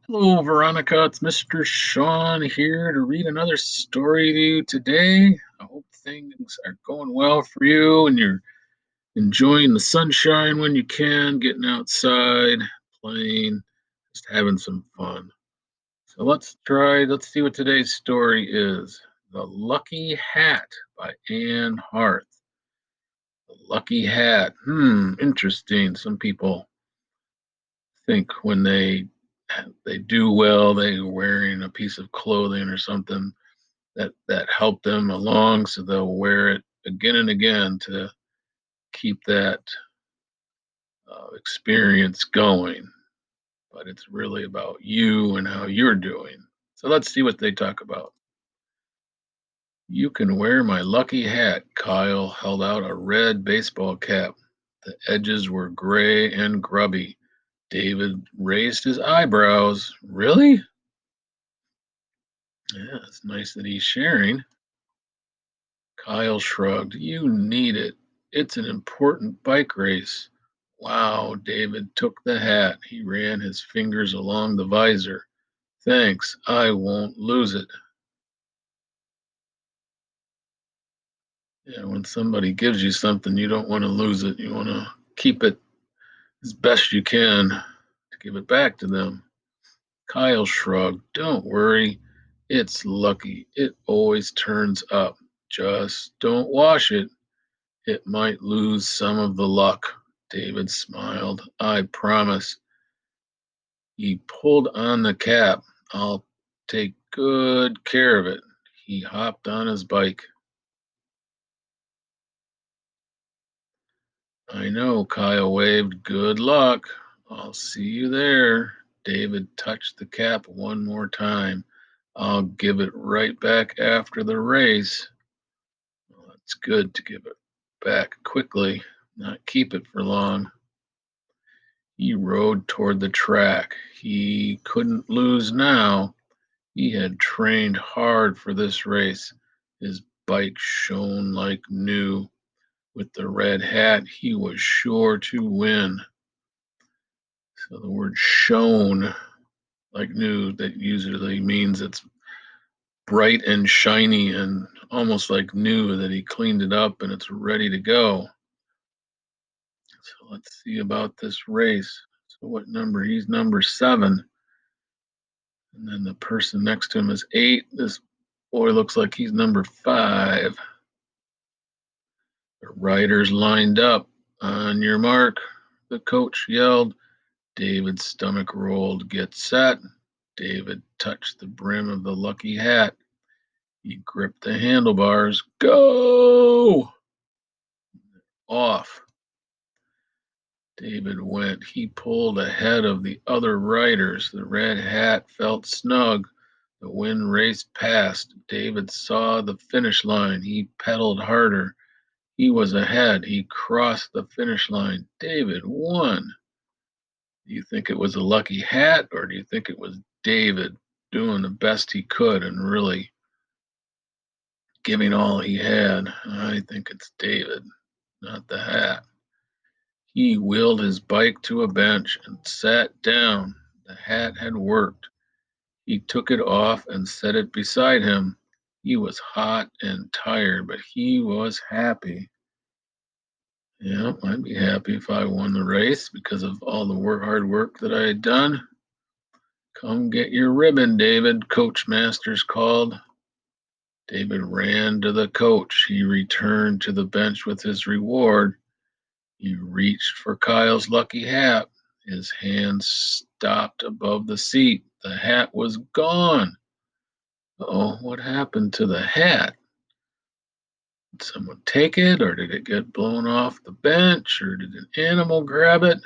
Hello, Veronica. It's Mr. Shawn here to read another story to you today. I hope things are going well for you and you're enjoying the sunshine when you can, getting outside, playing, just having some fun. So let's see what today's story is. The Lucky Hat by Anne Harth. The Lucky Hat. Interesting. Some people think when they do well, they're wearing a piece of clothing or something that helped them along, so they'll wear it again and again to keep that experience going. But it's really about you and how you're doing. So let's see what they talk about. You can wear my lucky hat. Kyle held out a red baseball cap. The edges were gray and grubby. David raised his eyebrows. Really? Yeah, it's nice that he's sharing. Kyle shrugged. You need it. It's an important bike race. Wow, David took the hat. He ran his fingers along the visor. Thanks, I won't lose it. Yeah, when somebody gives you something, you don't want to lose it. You want to keep it as best you can to give it back to them. Kyle shrugged. Don't worry. It's lucky. It always turns up. Just don't wash it. It might lose some of the luck. David smiled. I promise. He pulled on the cap. I'll take good care of it. He hopped on his bike. I know, Kyle waved. Good luck. I'll see you there. David touched the cap one more time. I'll give it right back after the race. Well, it's good to give it back quickly, not keep it for long. He rode toward the track. He couldn't lose now. He had trained hard for this race. His bike shone like new. With the red hat, he was sure to win. So the word shone like new, that usually means it's bright and shiny and almost like new, that he cleaned it up and it's ready to go. So let's see about this race. So what number? He's number 7. And then the person next to him is 8. This boy looks like he's number 5. The riders lined up. On your mark, the coach yelled. David's stomach rolled. Get set. David touched the brim of the lucky hat. He gripped the handlebars. Go! Off. David went. He pulled ahead of the other riders. The red hat felt snug. The wind raced past. David saw the finish line. He pedaled harder. He was ahead. He crossed the finish line. David won. Do you think it was a lucky hat, or do you think it was David doing the best he could and really giving all he had? I think it's David, not the hat. He wheeled his bike to a bench and sat down. The hat had worked. He took it off and set it beside him. He was hot and tired, but he was happy. Yeah, I'd be happy if I won the race because of all the hard work that I had done. Come get your ribbon, David, Coach Masters called. David ran to the coach. He returned to the bench with his reward. He reached for Kyle's lucky hat. His hand stopped above the seat. The hat was gone. Oh, what happened to the hat? Did someone take it, or did it get blown off the bench, or did an animal grab it?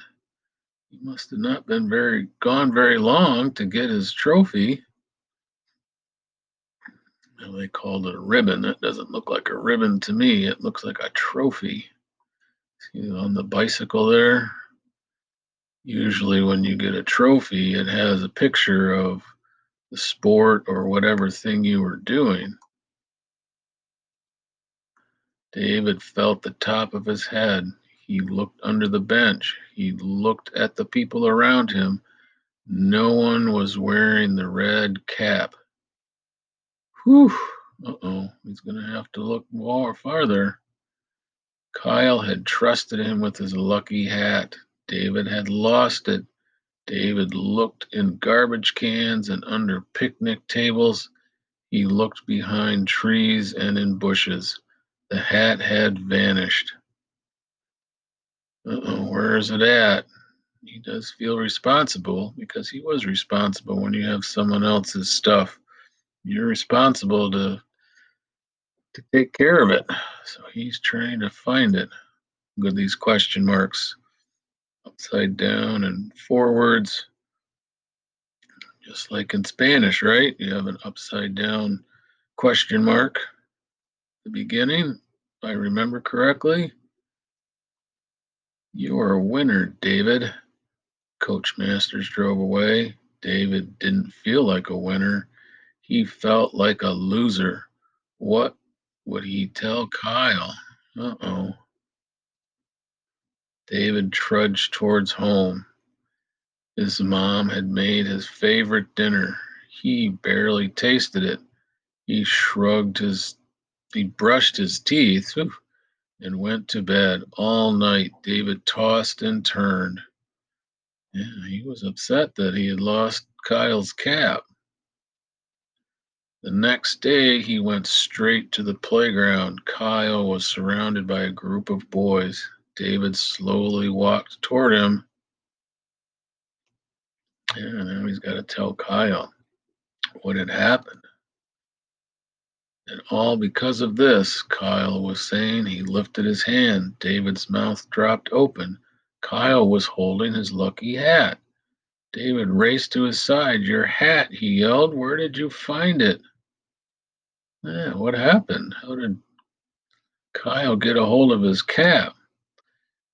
He must have not been gone very long to get his trophy. Now they called it a ribbon. That doesn't look like a ribbon to me. It looks like a trophy. See on the bicycle there? Usually, when you get a trophy, it has a picture of the sport or whatever thing you were doing. David felt the top of his head. He looked under the bench. He looked at the people around him. No one was wearing the red cap. Whew. Uh-oh. He's going to have to look more farther. Kyle had trusted him with his lucky hat. David had lost it. David looked in garbage cans and under picnic tables. He looked behind trees and in bushes. The hat had vanished. Uh-oh, where is it at? He does feel responsible because he was responsible when you have someone else's stuff. You're responsible to take care of it. So he's trying to find it. Look at these question marks upside down and forwards, just like in Spanish, right? You have an upside down question mark at the beginning. If I remember correctly, you are a winner, David. Coach Masters drove away. David didn't feel like a winner. He felt like a loser. What would he tell Kyle? Uh-oh. David trudged towards home. His mom had made his favorite dinner. He barely tasted it. He shrugged his he brushed his teeth and went to bed. All night David tossed and turned. Yeah, he was upset that he had lost Kyle's cap. The next day he went straight to the playground. Kyle was surrounded by a group of boys. David slowly walked toward him. Yeah, now he's got to tell Kyle what had happened. And all because of this, Kyle was saying. He lifted his hand. David's mouth dropped open. Kyle was holding his lucky hat. David raced to his side. Your hat, he yelled. Where did you find it? Yeah, what happened? How did Kyle get a hold of his cap?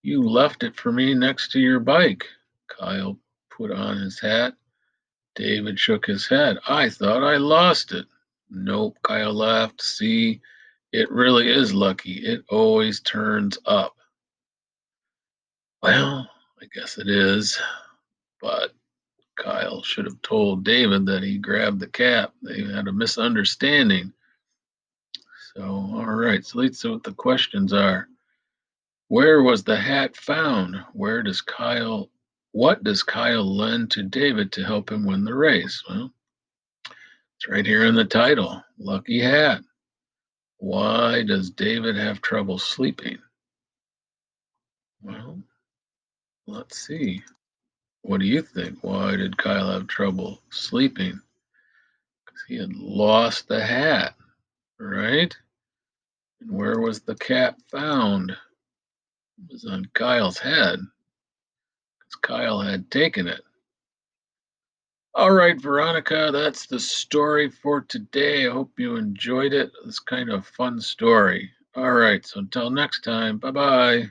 You left it for me next to your bike. Kyle put on his hat. David shook his head. I thought I lost it. Nope, Kyle laughed. See, it really is lucky. It always turns up. Well, I guess it is, but Kyle should have told David that he grabbed the cap. They had a misunderstanding. So, all right, so let's see what the questions are. Where was the hat found? What does Kyle lend to David to help him win the race? Well, it's right here in the title, Lucky Hat. Why does David have trouble sleeping? Well, let's see. What do you think? Why did Kyle have trouble sleeping? Because he had lost the hat, right? And where was the cap found? It was on Kyle's head because Kyle had taken it. All right, Veronica, that's the story for today. I hope you enjoyed it. It's kind of a fun story. All right, so until next time, bye bye.